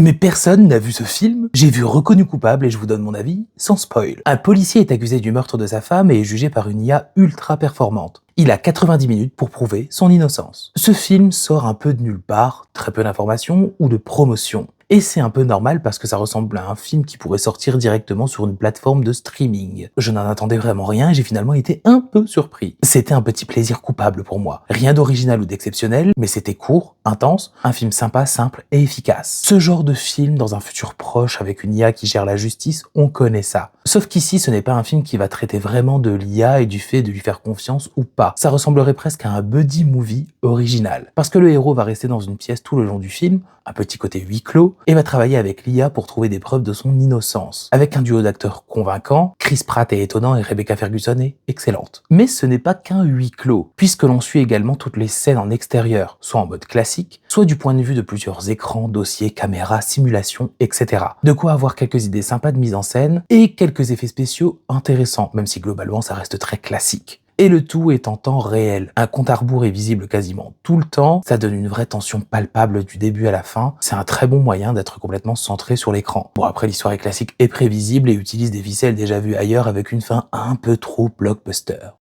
Mais personne n'a vu ce film. J'ai vu Reconnu coupable et je vous donne mon avis sans spoil. Un policier est accusé du meurtre de sa femme et est jugé par une IA ultra performante. Il a 90 minutes pour prouver son innocence. Ce film sort un peu de nulle part, très peu d'informations ou de promotion. Et c'est un peu normal parce que ça ressemble à un film qui pourrait sortir directement sur une plateforme de streaming. Je n'en attendais vraiment rien et j'ai finalement été un peu surpris. C'était un petit plaisir coupable pour moi. Rien d'original ou d'exceptionnel, mais c'était court, intense, un film sympa, simple et efficace. Ce genre de film dans un futur proche avec une IA qui gère la justice, on connaît ça. Sauf qu'ici, ce n'est pas un film qui va traiter vraiment de l'IA et du fait de lui faire confiance ou pas. Ça ressemblerait presque à un buddy movie original. Parce que le héros va rester dans une pièce tout le long du film, un petit côté huis clos, et va travailler avec l'IA pour trouver des preuves de son innocence. Avec un duo d'acteurs convaincants, Chris Pratt est étonnant et Rebecca Ferguson est excellente. Mais ce n'est pas qu'un huis clos, puisque l'on suit également toutes les scènes en extérieur, soit en mode classique, soit du point de vue de plusieurs écrans, dossiers, caméras, simulations, etc. De quoi avoir quelques idées sympas de mise en scène, et quelques effets spéciaux intéressants, même si globalement ça reste très classique. Et le tout est en temps réel. Un compte à rebours est visible quasiment tout le temps, ça donne une vraie tension palpable du début à la fin, c'est un très bon moyen d'être complètement centré sur l'écran. Bon après l'histoire est classique et prévisible et utilise des ficelles déjà vues ailleurs avec une fin un peu trop blockbuster.